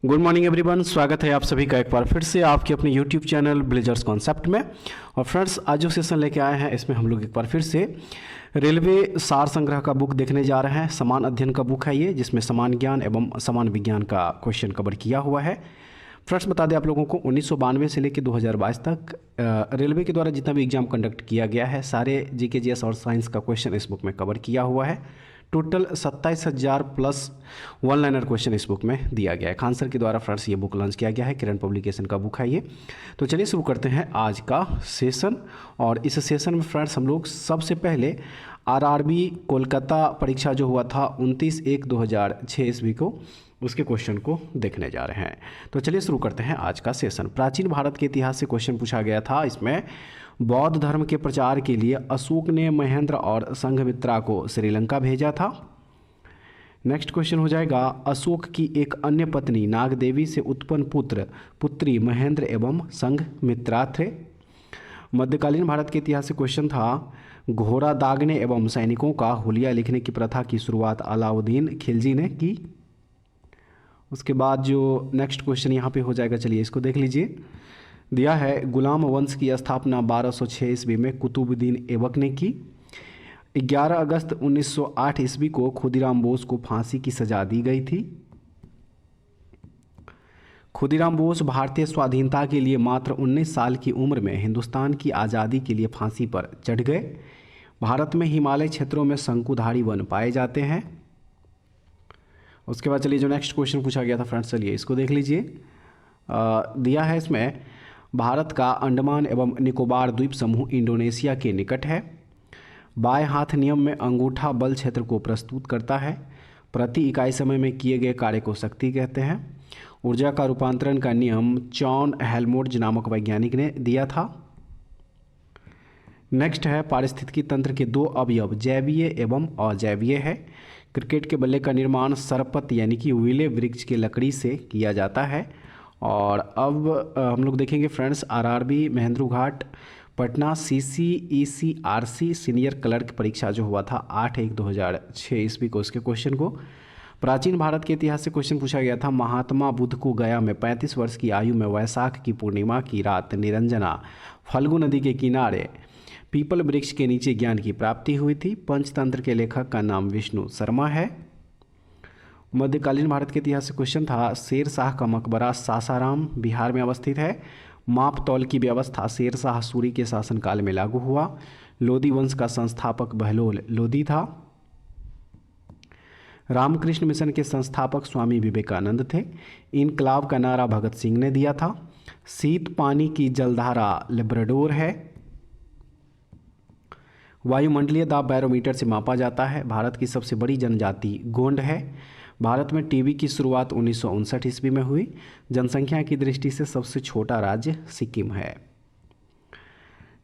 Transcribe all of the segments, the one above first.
Good morning everyone, स्वागत है आप सभी का एक बार फिर से आपके अपने यूट्यूब चैनल ब्लेजर्स कॉन्सेप्ट में। और फ्रेंड्स, आज जो सेशन लेके आए हैं इसमें हम लोग एक बार फिर से रेलवे सार संग्रह का बुक देखने जा रहे हैं। समान अध्ययन का बुक है ये, जिसमें समान ज्ञान एवं समान विज्ञान का क्वेश्चन कवर किया हुआ है। फ्रेंड्स, बता दें आप लोगों को 1992 से लेकर 2022 तक रेलवे के द्वारा जितना भी एग्जाम कंडक्ट किया गया है, सारे जीके जीएस और साइंस का क्वेश्चन इस बुक में कवर किया हुआ है। Total 27,000 plus one liner question इस बुक में दिया गया है। खान सर के द्वारा फ्रेंड्स ये बुक लॉन्च किया गया है, किरण पब्लिकेशन का बुक है ये। तो चलिए शुरू करते हैं आज का सेशन। और इस सेशन में फ्रेंड्स हम लोग सबसे पहले आरआरबी कोलकाता परीक्षा जो हुआ था 29/1/2006 ईस्वी को, उसके क्वेश्चन को देखने जा रहे हैं। तो चलिए शुरू करते हैं आज का सेशन। प्राचीन भारत के इतिहास से क्वेश्चन पूछा गया था। इसमें बौद्ध धर्म के प्रचार के लिए अशोक ने महेंद्र और संघमित्रा को श्रीलंका भेजा था। नेक्स्ट क्वेश्चन हो जाएगा, अशोक की एक अन्य पत्नी नागदेवी से उत्पन्न पुत्री महेंद्र एवं संघमित्रा थे। मध्यकालीन भारत के इतिहास से क्वेश्चन था, घोड़ा दागने एवं सैनिकों का हुलिया लिखने की प्रथा की शुरुआत अलाउद्दीन खिलजी ने की। उसके बाद जो नेक्स्ट क्वेश्चन यहाँ पे हो जाएगा, चलिए इसको देख लीजिए। दिया है, गुलाम वंश की स्थापना 1206 ईस्वी में कुतुबुद्दीन ऐबक ने की। 11 अगस्त 1908 ईस्वी को खुदीराम बोस को फांसी की सजा दी गई थी। खुदीराम बोस भारतीय स्वाधीनता के लिए मात्र 19 साल की उम्र में हिंदुस्तान की आज़ादी के लिए फांसी पर चढ़ गए। भारत में हिमालय क्षेत्रों में शंकुधारी वन पाए जाते हैं। उसके बाद चलिए जो नेक्स्ट क्वेश्चन पूछा गया था फ्रेंड्स, चलिए इसको देख लीजिए। दिया है इसमें, भारत का अंडमान एवं निकोबार द्वीप समूह इंडोनेशिया के निकट है। बाएं हाथ नियम में अंगूठा बल क्षेत्र को प्रस्तुत करता है। प्रति इकाई समय में किए गए कार्य को शक्ति कहते हैं। ऊर्जा का रूपांतरण का नियम जॉन हेल्महोल्ट्ज नामक वैज्ञानिक ने दिया था। नेक्स्ट है, पारिस्थितिकी तंत्र के दो अवयव जैवीय एवं अजैवीय है। क्रिकेट के बल्ले का निर्माण सरपत यानी कि विले वृक्ष की लकड़ी से किया जाता है। और अब हम लोग देखेंगे फ्रेंड्स, आरआरबी महेंद्रू घाट पटना CCECRC सीनियर क्लर्क परीक्षा जो हुआ था 8/1/2006 ईस्वी को, उसके क्वेश्चन को। प्राचीन भारत के इतिहास से क्वेश्चन पूछा गया था, महात्मा बुद्ध को गया में 35 वर्ष की आयु में वैशाख की पूर्णिमा की रात निरंजना फल्गु नदी के किनारे पीपल वृक्ष के नीचे ज्ञान की प्राप्ति हुई थी। पंचतंत्र के लेखक का नाम विष्णु शर्मा है। मध्यकालीन भारत के इतिहास से क्वेश्चन था, शेर शाह का मकबरा सासाराम बिहार में अवस्थित है। माप तौल की व्यवस्था शेर शाह सूरी के शासनकाल में लागू हुआ। लोधी वंश का संस्थापक बहलोल लोधी था। रामकृष्ण मिशन के संस्थापक स्वामी विवेकानंद थे। इनकलाब का नारा भगत सिंह ने दिया था। शीत पानी की जलधारा लेब्राडोर है। वायुमंडलीय दाब बैरोमीटर से मापा जाता है। भारत की सबसे बड़ी जनजाति गोंड है। भारत में टीबी की शुरुआत 1959 ईस्वी में हुई। जनसंख्या की दृष्टि से सबसे छोटा राज्य सिक्किम है।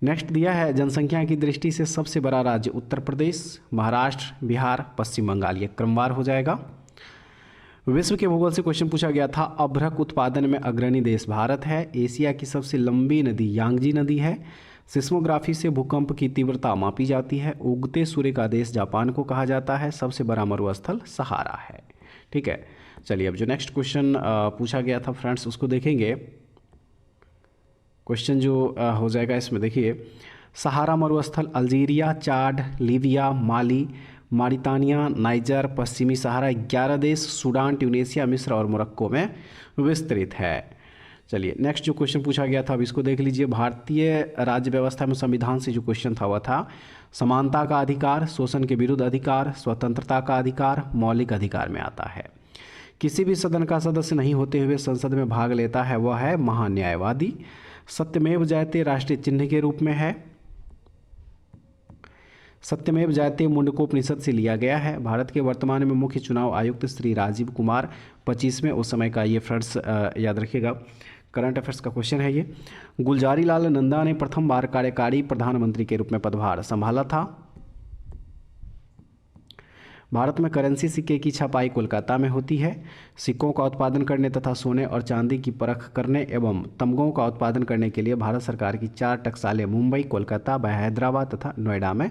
नेक्स्ट दिया है, जनसंख्या की दृष्टि से सबसे बड़ा राज्य उत्तर प्रदेश, महाराष्ट्र, बिहार, पश्चिम बंगाल, ये क्रमवार हो जाएगा। विश्व के भूगोल से क्वेश्चन पूछा गया था, अभ्रक उत्पादन में अग्रणी देश भारत है। एशिया की सबसे लंबी नदी यांगजी नदी है। सिस्मोग्राफी से भूकंप की तीव्रता मापी जाती है। उगते सूर्य का देश जापान को कहा जाता है। सबसे बड़ा मरुस्थल सहारा है। ठीक है, चलिए अब जो नेक्स्ट क्वेश्चन पूछा गया था फ्रेंड्स, उसको देखेंगे। क्वेश्चन जो हो जाएगा इसमें देखिए, सहारा मरुस्थल अल्जीरिया, चाड, लीबिया, माली, मारितानिया, नाइजर, पश्चिमी सहारा 11 देश, सूडान, ट्यूनीशिया, मिस्र और मोरक्को में विस्तृत है। चलिए नेक्स्ट जो क्वेश्चन पूछा गया था अब इसको देख लीजिए। भारतीय राज्य व्यवस्था में संविधान से जो क्वेश्चन था वह था, समानता का अधिकार, शोषण के विरुद्ध अधिकार, स्वतंत्रता का अधिकार, मौलिक अधिकार में आता है। किसी भी सदन का सदस्य नहीं होते हुए संसद में भाग लेता है वह है महान्यायवादी। सत्यमेव जयते राष्ट्रीय चिन्ह के रूप में है। सत्यमेव जयते मुंडकोपनिषद से लिया गया है। भारत के वर्तमान में मुख्य चुनाव आयुक्त श्री राजीव कुमार 25वें उस समय का, ये फ्रेंड्स याद रखिएगा, करंट अफेयर्स का क्वेश्चन है ये। गुलजारी लाल नंदा ने प्रथम बार कार्यकारी प्रधानमंत्री के रूप में पदभार संभाला था। भारत में करेंसी सिक्के की छपाई कोलकाता में होती है। सिक्कों का उत्पादन करने तथा सोने और चांदी की परख करने एवं तमगों का उत्पादन करने के लिए भारत सरकार की 4 टकसालें मुंबई, कोलकाता, हैदराबाद तथा नोएडा में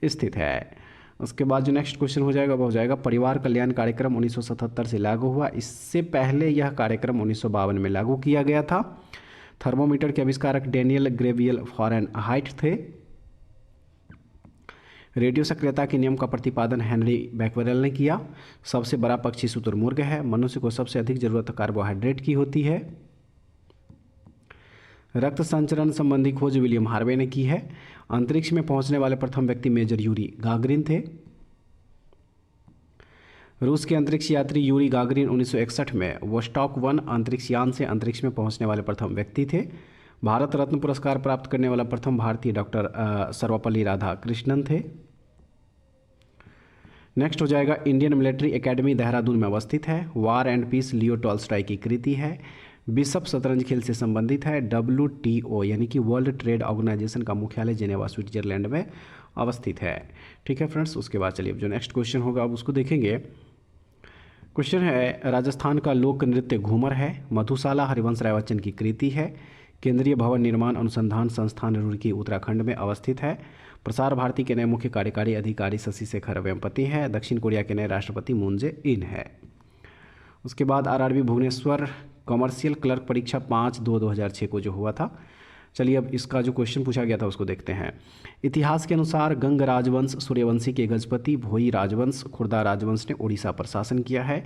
स्थित है। उसके बाद जो नेक्स्ट क्वेश्चन हो जाएगा वो हो जाएगा परिवार कल्याण कार्यक्रम 1977 से लागू हुआ। इससे पहले यह कार्यक्रम 1952 में लागू किया गया था। थर्मोमीटर के आविष्कारक डेनियल ग्रेवियल फ़ारेनहाइट थे। रेडियो सक्रियता के नियम का प्रतिपादन हेनरी बैक्वेरेल ने किया। सबसे बड़ा पक्षी शुतुरमुर्ग है। मनुष्य को सबसे अधिक जरूरत कार्बोहाइड्रेट की होती है। रक्त संचरण संबंधी खोज विलियम हार्वे ने की है। अंतरिक्ष में पहुंचने वाले प्रथम व्यक्ति मेजर यूरी गागरिन थे। रूस के अंतरिक्ष यात्री यूरी गागरिन 1961 में वोस्टॉक 1 अंतरिक्ष यान से अंतरिक्ष में पहुंचने वाले प्रथम व्यक्ति थे। भारत रत्न पुरस्कार प्राप्त करने वाला प्रथम भारतीय डॉक्टर सर्वपल्ली राधाकृष्णन थे। नेक्स्ट हो जाएगा इंडियन मिलिट्री एकेडमी देहरादून में अवस्थित है। War and piece Leo Tolstoy की कृति है। बिशप शतरंज खेल से संबंधित है। WTO यानी कि वर्ल्ड ट्रेड ऑर्गेनाइजेशन का मुख्यालय जेनेवा स्विट्जरलैंड में अवस्थित है। ठीक है फ्रेंड्स, उसके बाद चलिए अब जो नेक्स्ट क्वेश्चन होगा अब उसको देखेंगे। क्वेश्चन है राजस्थान का लोक नृत्य घूमर है। मधुशाला हरिवंश राय बच्चन की कृति है। केंद्रीय भवन निर्माण अनुसंधान संस्थान रुड़की उत्तराखंड में अवस्थित है। प्रसार भारती के नए मुख्य कार्यकारी अधिकारी शशि शेखर वेम्पति हैं। दक्षिण कोरिया के नए राष्ट्रपति मून जे इन है। उसके बाद RRB भुवनेश्वर कमर्शियल क्लर्क परीक्षा 5/2/2006 को जो हुआ था। चलिए अब इसका जो क्वेश्चन पूछा गया था उसको देखते हैं। इतिहास के अनुसार गंग राजवंश सूर्यवंशी के गजपति भोई राजवंश खुर्दा राजवंश ने उड़ीसा पर शासन किया है।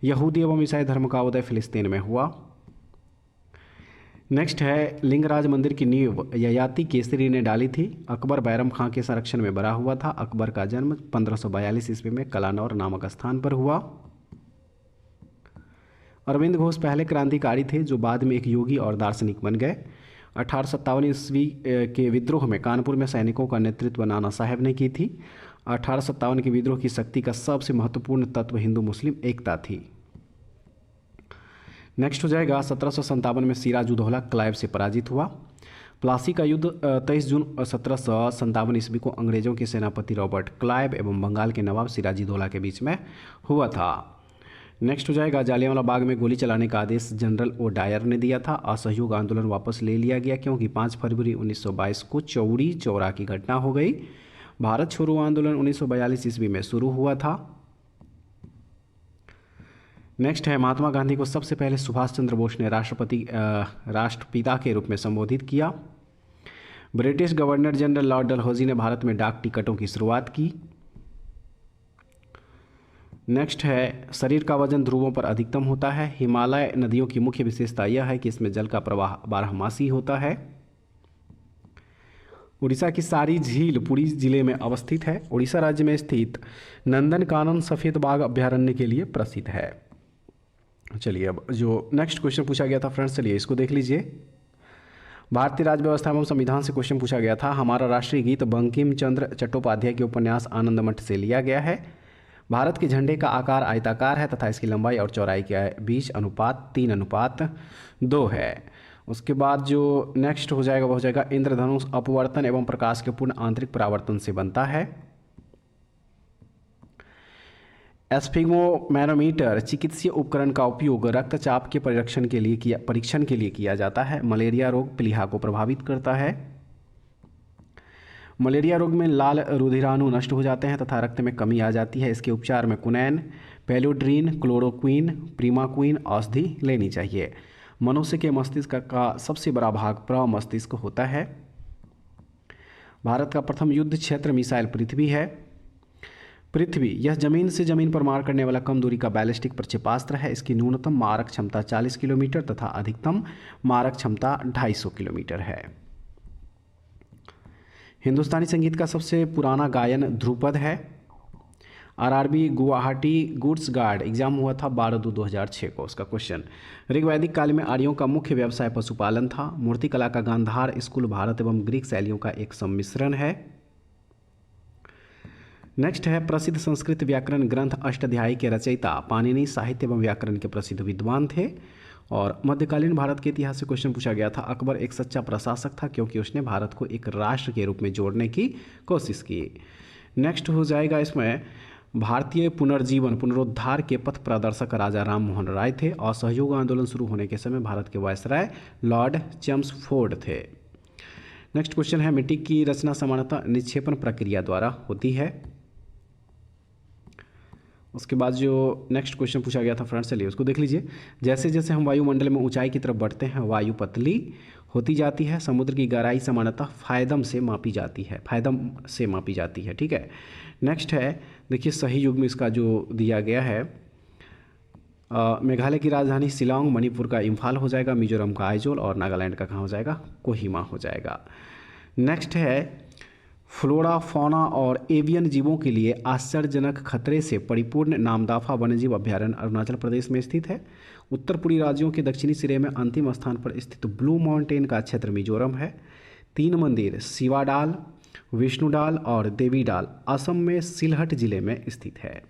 यहूदी एवं ईसाई धर्म का उदय फिलिस्तीन में हुआ। नेक्स्ट है लिंगराज मंदिर की नींव ययाति केसरी ने डाली थी। अकबर बैरम खां के संरक्षण में बना हुआ था। अकबर का जन्म 1542 ईस्वी में कलानौर नामक स्थान पर हुआ। अरविंद घोष पहले क्रांतिकारी थे जो बाद में एक योगी और दार्शनिक बन गए। 1857 ईस्वी के विद्रोह में कानपुर में सैनिकों का नेतृत्व नाना साहेब ने की थी। 1857 के विद्रोह की शक्ति का सबसे महत्वपूर्ण तत्व हिंदू मुस्लिम एकता थी। नेक्स्ट हो जाएगा 1757 में सिराजुद्दौला क्लाइव से पराजित हुआ। प्लासी का युद्ध 23 जून 1757 ईस्वी को अंग्रेजों के सेनापति रॉबर्ट क्लाइव एवं बंगाल के नवाब सिराजुद्दौला के बीच में हुआ था। नेक्स्ट हो जाएगा जालियांवाला बाग में गोली चलाने का आदेश जनरल ओ डायर ने दिया था। असहयोग आंदोलन वापस ले लिया गया क्योंकि 5 फरवरी 1922 को चौरी चौरा की घटना हो गई। भारत छोड़ो आंदोलन 1942 ईस्वी में शुरू हुआ था। नेक्स्ट है महात्मा गांधी को सबसे पहले सुभाष चंद्र बोस ने राष्ट्रपिता के रूप में संबोधित किया। British governor general Lord Dalhousie ने भारत में डाक टिकटों की शुरुआत की। नेक्स्ट है शरीर का वजन ध्रुवों पर अधिकतम होता है। हिमालय नदियों की मुख्य विशेषता यह है कि इसमें जल का प्रवाह बारहमासी होता है। उड़ीसा की सारी झील पुरी जिले में अवस्थित है। उड़ीसा राज्य में स्थित नंदनकानन सफ़ेद बाघ अभ्यारण्य के लिए प्रसिद्ध है। चलिए अब जो नेक्स्ट क्वेश्चन पूछा गया था फ्रेंड्स, चलिए इसको देख लीजिए। भारतीय राज्य व्यवस्था एवं संविधान से क्वेश्चन पूछा गया था। हमारा राष्ट्रीय गीत बंकिम चंद्र चट्टोपाध्याय के उपन्यास आनंदमठ से लिया गया है। भारत के झंडे का आकार आयताकार है तथा इसकी लंबाई और चौड़ाई के बीच अनुपात 3:2 है। उसके बाद जो नेक्स्ट हो जाएगा वो हो जाएगा इंद्रधनुष अपवर्तन एवं प्रकाश के पूर्ण आंतरिक परावर्तन से बनता है। एस्फिग्मोमैनोमीटर चिकित्सीय उपकरण का उपयोग रक्तचाप के परीक्षण के लिए किया जाता है। मलेरिया रोग प्लीहा को प्रभावित करता है। मलेरिया रोग में लाल रुधिराणु नष्ट हो जाते हैं तथा रक्त में कमी आ जाती है। इसके उपचार में कुनैन, पेलोड्रीन, क्लोरोक्वीन, प्रीमाक्वीन औषधि लेनी चाहिए। मनुष्य के मस्तिष्क का सबसे बड़ा भाग प्रमस्तिष्क होता है। भारत का प्रथम युद्ध क्षेत्र मिसाइल पृथ्वी है। पृथ्वी यह जमीन से जमीन पर मार करने वाला कम दूरी का बैलिस्टिक प्रक्षेपास्त्र है। इसकी न्यूनतम मारक क्षमता 40 किलोमीटर तथा अधिकतम मारक क्षमता 250 किलोमीटर है। हिंदुस्तानी संगीत का सबसे पुराना गायन ध्रुपद है। RRB Guwahati goods guard exam हुआ था 12/2/2006 को। उसका क्वेश्चन ऋग्वैदिक काल में आर्यों का मुख्य व्यवसाय पशुपालन था। मूर्तिकला का गांधार स्कूल भारत एवं ग्रीक शैलियों का एक सम्मिश्रण है। नेक्स्ट है प्रसिद्ध संस्कृत व्याकरण ग्रंथ अष्टाध्यायी के रचयिता पाणिनि साहित्य एवं व्याकरण के प्रसिद्ध विद्वान थे। और मध्यकालीन भारत के इतिहास से क्वेश्चन पूछा गया था। अकबर एक सच्चा प्रशासक था क्योंकि उसने भारत को एक राष्ट्र के रूप में जोड़ने की कोशिश की। नेक्स्ट हो जाएगा इसमें भारतीय पुनरुद्धार के पथ प्रदर्शक राजा राम मोहन राय थे। असहयोग आंदोलन शुरू होने के समय भारत के वायसराय लॉर्ड चेम्सफोर्ड थे। नेक्स्ट क्वेश्चन है मिट्टी की रचना सामान्यतः निक्षेपण प्रक्रिया द्वारा होती है। उसके बाद जो नेक्स्ट क्वेश्चन पूछा गया था फ्रेंड्स, चलिए उसको देख लीजिए। जैसे जैसे हम वायुमंडल में ऊंचाई की तरफ बढ़ते हैं वायु पतली होती जाती है। समुद्र की गहराई सामान्यतः फायदम से मापी जाती है, ठीक है। नेक्स्ट है, देखिए सही युग में इसका जो दिया गया है, मेघालय की राजधानी शिलांग, मणिपुर का इम्फाल हो जाएगा, मिजोरम का आइजोल और नागालैंड का कहाँ हो जाएगा, कोहिमा हो जाएगा। नेक्स्ट है, फ्लोरा फौना और एवियन जीवों के लिए आश्चर्यजनक खतरे से परिपूर्ण नामदाफा वन्यजीव अभ्यारण्य अरुणाचल प्रदेश में स्थित है। उत्तर पूर्वी राज्यों के दक्षिणी सिरे में अंतिम स्थान पर स्थित ब्लू माउंटेन का क्षेत्र मिजोरम है। 3 मंदिर शिवाडाल, विष्णुडाल और देवीडाल असम में सिलहट जिले में स्थित है।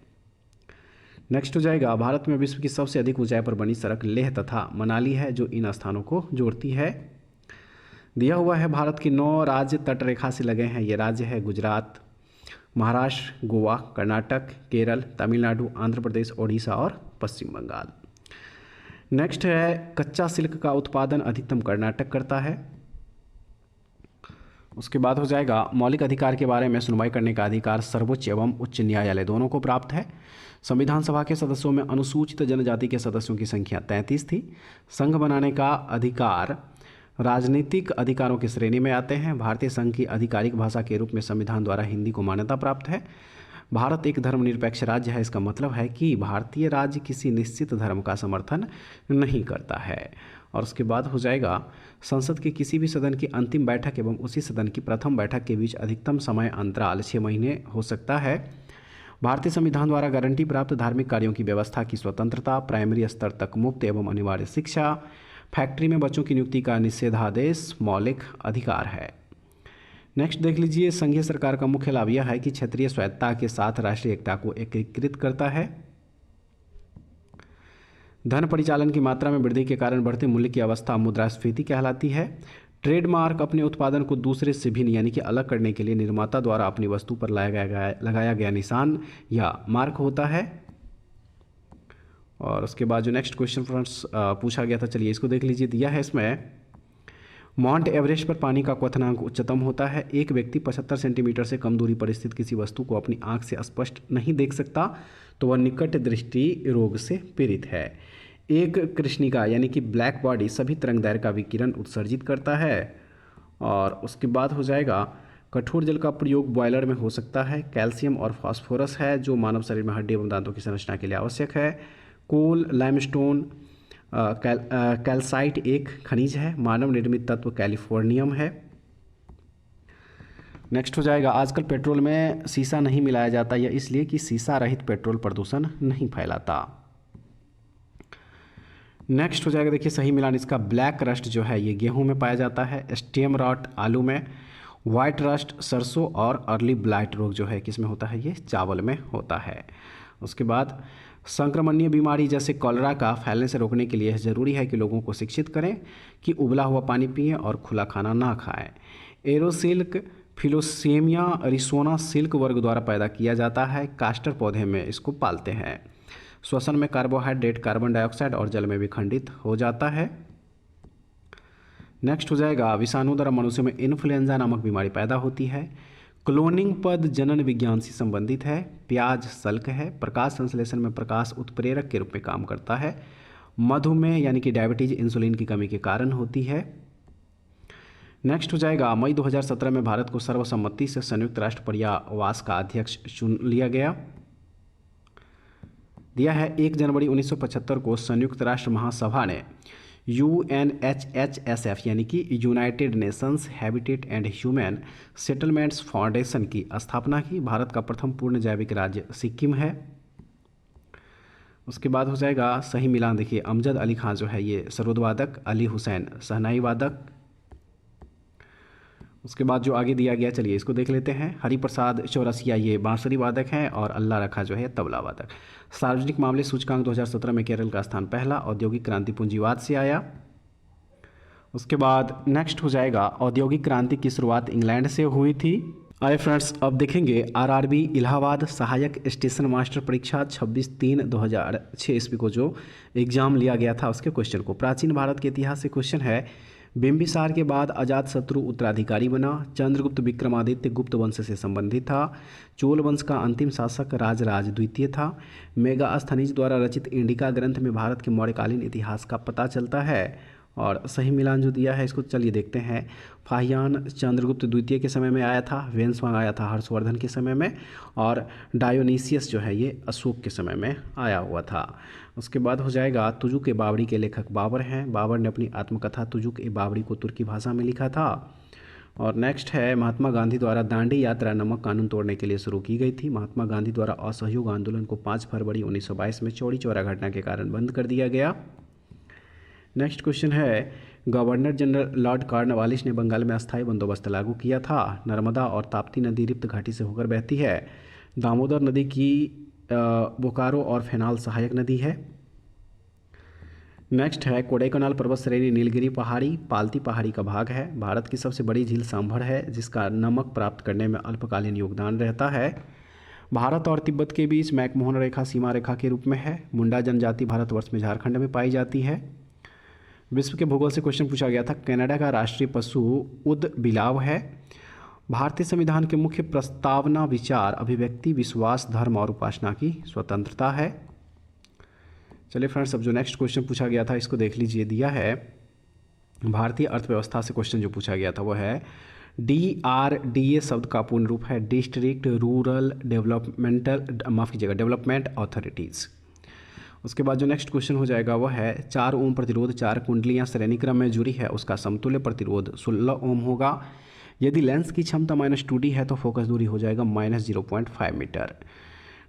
नेक्स्ट हो जाएगा, भारत में विश्व की सबसे अधिक ऊंचाई पर बनी सड़क लेह तथा मनाली है, जो इन स्थानों को जोड़ती है। दिया हुआ है भारत के 9 राज्य तट रेखा से लगे हैं। ये राज्य है गुजरात, महाराष्ट्र, गोवा, कर्नाटक, केरल, तमिलनाडु, आंध्र प्रदेश, ओडिशा और पश्चिम बंगाल। नेक्स्ट है, कच्चा सिल्क का उत्पादन अधिकतम कर्नाटक करता है। उसके बाद हो जाएगा, मौलिक अधिकार के बारे में सुनवाई करने का अधिकार सर्वोच्च एवं उच्च न्यायालय दोनों को प्राप्त है। संविधान सभा के सदस्यों में अनुसूचित जनजाति के सदस्यों की संख्या 33 थी। संघ बनाने का अधिकार राजनीतिक अधिकारों की श्रेणी में आते हैं। भारतीय संघ की आधिकारिक भाषा के रूप में संविधान द्वारा हिंदी को मान्यता प्राप्त है। भारत एक धर्मनिरपेक्ष राज्य है। इसका मतलब है कि भारतीय राज्य किसी निश्चित धर्म का समर्थन नहीं करता है। और उसके बाद हो जाएगा, संसद के किसी भी सदन की अंतिम बैठक एवं उसी सदन की प्रथम बैठक के बीच अधिकतम समय अंतराल 6 महीने हो सकता है। भारतीय संविधान द्वारा गारंटी प्राप्त धार्मिक कार्यों की व्यवस्था की स्वतंत्रता, प्राइमरी स्तर तक मुफ्त एवं अनिवार्य शिक्षा, फैक्ट्री में बच्चों की नियुक्ति का निषेधादेश मौलिक अधिकार है। नेक्स्ट देख लीजिए, संघीय सरकार का मुख्य लाभ यह है कि क्षेत्रीय स्वायत्तता के साथ राष्ट्रीय एकता को एकीकृत करता है। धन परिचालन की मात्रा में वृद्धि के कारण बढ़ते मूल्य की अवस्था मुद्रास्फीति कहलाती है। ट्रेडमार्क अपने उत्पादन को दूसरे से भिन्न यानी कि अलग करने के लिए निर्माता द्वारा अपनी वस्तु पर लगाया गया निशान या मार्क होता है। और उसके बाद जो नेक्स्ट क्वेश्चन फ्रेंड्स पूछा गया था, चलिए इसको देख लीजिए। दिया है इसमें, माउंट एवरेस्ट पर पानी का क्वथनांक उच्चतम होता है। एक व्यक्ति 75 सेंटीमीटर से कम दूरी पर स्थित किसी वस्तु को अपनी आंख से स्पष्ट नहीं देख सकता तो वह निकट दृष्टि रोग से पीड़ित है। एक कृष्णिका यानी कि ब्लैक बॉडी सभी तरंगदैर्घ्य का विकिरण उत्सर्जित करता है। और उसके बाद हो जाएगा, कठोर जल का प्रयोग बॉयलर में हो सकता है। कैल्शियम और फास्फोरस है जो मानव शरीर में हड्डी एवं दांतों की संरचना के लिए आवश्यक है। कोल, लाइमस्टोन, कैल्साइट एक खनिज है। मानव निर्मित तत्व कैलिफोर्नियम है। नेक्स्ट हो जाएगा, आजकल पेट्रोल में सीसा नहीं मिलाया जाता, यह इसलिए कि सीसा रहित पेट्रोल प्रदूषण नहीं फैलाता। नेक्स्ट हो जाएगा, देखिए सही मिलान इसका, ब्लैक रस्ट जो है ये गेहूं में पाया जाता है, स्टेम रॉट आलू में, वाइट रस्ट सरसों और अर्ली ब्लाइट रोग जो है किसमें होता है, ये चावल में होता है। उसके बाद संक्रमणीय बीमारी जैसे कॉलरा का फैलने से रोकने के लिए ज़रूरी है कि लोगों को शिक्षित करें कि उबला हुआ पानी पिएं और खुला खाना ना खाएं। एरोसिल्क फिलोसेमिया रिसोना सिल्क वर्ग द्वारा पैदा किया जाता है। कास्टर पौधे में इसको पालते हैं। श्वसन में कार्बोहाइड्रेट कार्बन डाइऑक्साइड और जल में विखंडित हो जाता है। नेक्स्ट हो जाएगा, विषाणु द्वारा मनुष्य में इन्फ्लुएंजा नामक बीमारी पैदा होती है। क्लोनिंग पद जनन विज्ञान से संबंधित है। प्याज सल्क है। प्रकाश संश्लेषण में प्रकाश उत्प्रेरक के रूप में काम करता है। मधुमेह यानी कि डायबिटीज इंसुलिन की कमी के कारण होती है। नेक्स्ट हो जाएगा, मई 2017 में भारत को सर्वसम्मति से संयुक्त राष्ट्र पर्यावरण का अध्यक्ष चुन लिया गया। दिया है 1 जनवरी 1975 को संयुक्त राष्ट्र महासभा ने UNHHSF यानी कि United Nations habitat and human settlements foundation की स्थापना की। भारत का प्रथम पूर्ण जैविक राज्य सिक्किम है। उसके बाद हो जाएगा सही मिलान, देखिए अमजद अली खान जो है ये सरोद वादक, अली हुसैन शहनाई वादक। उसके बाद जो आगे दिया गया, चलिए इसको देख लेते हैं। हरिप्रसाद चौरसिया ये बांसुरी वादक हैं और अल्लाह रखा जो है तबला वादक। सार्वजनिक मामले सूचकांक 2017 में केरल का स्थान पहला। औद्योगिक क्रांति पूंजीवाद से आया। उसके बाद नेक्स्ट हो जाएगा, औद्योगिक क्रांति की शुरुआत इंग्लैंड से हुई थी। आए फ्रेंड्स, अब देखेंगे RRB इलाहाबाद सहायक स्टेशन मास्टर परीक्षा 26/3/2006 ईस्वी को जो एग्जाम लिया गया था उसके क्वेश्चन को। प्राचीन भारत के इतिहास से क्वेश्चन है, बिंबिसार के बाद अजातशत्रु उत्तराधिकारी बना। चंद्रगुप्त विक्रमादित्य गुप्त वंश से संबंधित था। चोल वंश का अंतिम शासक राजराज द्वितीय था। मेगास्थनीज द्वारा रचित इंडिका ग्रंथ में भारत के मौर्यकालीन इतिहास का पता चलता है। और सही मिलान जो दिया है इसको चलिए देखते हैं। फाहियान चंद्रगुप्त द्वितीय के समय में आया था। वेन्सवांग आया था हर्षवर्धन के समय में। और डायोनीसियस जो है ये अशोक के समय में आया हुआ था। उसके बाद हो जाएगा तुजुक ए बावड़ी के लेखक बाबर हैं। बाबर ने अपनी आत्मकथा तुजुक ए बावड़ी को तुर्की भाषा में लिखा था। और नेक्स्ट है महात्मा गांधी द्वारा दांडी यात्रा नमक कानून तोड़ने के लिए शुरू की गई थी। महात्मा गांधी द्वारा असहयोग आंदोलन को 5 फरवरी 1922 में चौरी चौरा घटना के कारण बंद कर दिया गया। नेक्स्ट क्वेश्चन है गवर्नर जनरल लॉर्ड कॉर्नवालिस ने बंगाल में अस्थायी बंदोबस्त लागू किया था। नर्मदा और ताप्ती नदी रिप्त घाटी से होकर बहती है। दामोदर नदी की बोकारो और फेनाल सहायक नदी है। नेक्स्ट है कोडाईकनाल पर्वत श्रेणी नीलगिरी पहाड़ी पालती पहाड़ी का भाग है। भारत की सबसे बड़ी झील सांभर है जिसका नमक प्राप्त करने में अल्पकालीन योगदान रहता है। भारत और तिब्बत के बीच मैकमोहन रेखा सीमा रेखा के रूप में है। मुंडा जनजाति भारतवर्ष में झारखंड में पाई जाती है। विश्व के भूगोल से क्वेश्चन पूछा गया था। कनाडा का राष्ट्रीय पशु ऊदबिलाव है। भारतीय संविधान के मुख्य प्रस्तावना विचार अभिव्यक्ति विश्वास धर्म और उपासना की स्वतंत्रता है। चलिए फ्रेंड्स अब जो नेक्स्ट क्वेश्चन पूछा गया था इसको देख लीजिए। दिया है भारतीय अर्थव्यवस्था से क्वेश्चन जो पूछा गया था वो है DRDA शब्द का पूर्ण रूप है डिस्ट्रिक्ट रूरल डेवलपमेंट अथॉरिटीज़। उसके बाद जो नेक्स्ट क्वेश्चन हो जाएगा वह है 4 ओम प्रतिरोध 4 कुंडलियाँ श्रेणी क्रम में जुड़ी है उसका समतुल्य प्रतिरोध 16 ओम होगा। यदि लेंस की क्षमता -2D है तो फोकस दूरी हो जाएगा -0.5 मीटर।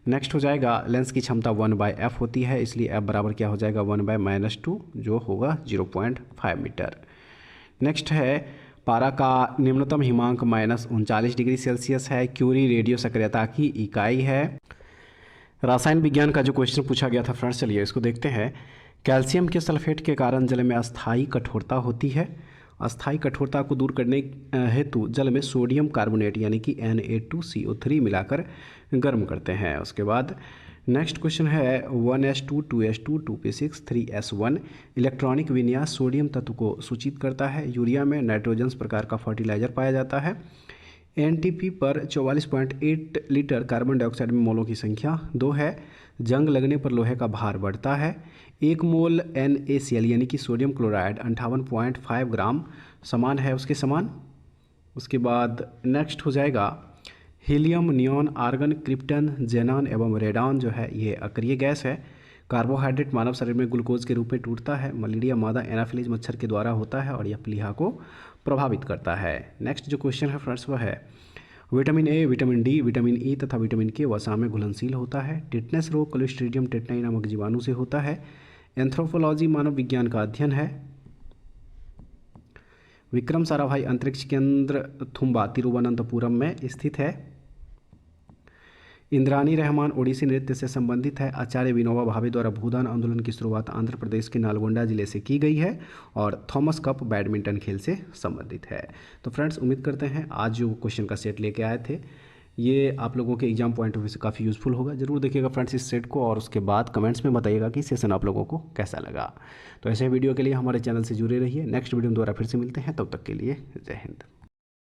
नेक्स्ट हो जाएगा लेंस की क्षमता 1/f होती है इसलिए f बराबर क्या हो जाएगा 1/-2 जो होगा 0.5 मीटर। नेक्स्ट है पारा का निम्नतम हिमांक -39 डिग्री सेल्सियस है। क्यूरी रेडियो सक्रियता की इकाई है। रसायन विज्ञान का जो क्वेश्चन पूछा गया था फ्रेंड्स चलिए इसको देखते हैं। कैल्शियम के सल्फेट के कारण जल में अस्थायी कठोरता होती है। अस्थायी कठोरता को दूर करने हेतु जल में सोडियम कार्बोनेट यानी कि Na2CO3 मिलाकर गर्म करते हैं। उसके बाद नेक्स्ट क्वेश्चन है 1s2 2s2 2p6 3s1 electronic विन्यास सोडियम तत्व को सूचित करता है। यूरिया में नाइट्रोजन प्रकार का फर्टिलाइजर पाया जाता है। NTP पर 44.8 लीटर कार्बन डाइऑक्साइड में मोलों की संख्या 2 है। जंग लगने पर लोहे का भार बढ़ता है। 1 मोल NaCl यानी कि सोडियम क्लोराइड 58.5 ग्राम समान है उसके समान। उसके बाद नेक्स्ट हो जाएगा helium neon argon krypton xenon एवं रेडॉन जो है ये अक्रिय गैस है। कार्बोहाइड्रेट मानव शरीर में ग्लूकोज के रूप में टूटता है। मलेरिया मादा एनाफिलीज मच्छर के द्वारा होता है और यह प्लीहा को प्रभावित करता है। नेक्स्ट जो क्वेश्चन है फ्रेंड्स वह है vitamin A vitamin D vitamin E तथा विटामिन के वसा में घुलनशील होता है। टिटनेस रोग क्लोस्ट्रीडियम टेटनाई नामक जीवाणु से होता है। एंथ्रोपोलॉजी मानव विज्ञान का अध्ययन है। विक्रम साराभाई अंतरिक्ष केंद्र थुम्बा तिरुवनंतपुरम में स्थित है। इंद्रानी रहमान ओडिसी नृत्य से संबंधित है। आचार्य विनोबा भावे द्वारा भूदान आंदोलन की शुरुआत आंध्र प्रदेश के नालगोंडा जिले से की गई है और थॉमस कप बैडमिंटन खेल से संबंधित है। तो फ्रेंड्स उम्मीद करते हैं आज जो क्वेश्चन का सेट लेके आए थे ये आप लोगों के एग्जाम पॉइंट ऑफ व्यू से काफ़ी यूज़फुल होगा। जरूर देखिएगा फ्रेंड्स इस सेट को और उसके बाद कमेंट्स में बताइएगा कि सेशन आप लोगों को कैसा लगा। तो ऐसे वीडियो के लिए हमारे चैनल से जुड़े रहिए। नेक्स्ट वीडियो में दोबारा फिर से मिलते हैं, तब तक के लिए जय हिंद।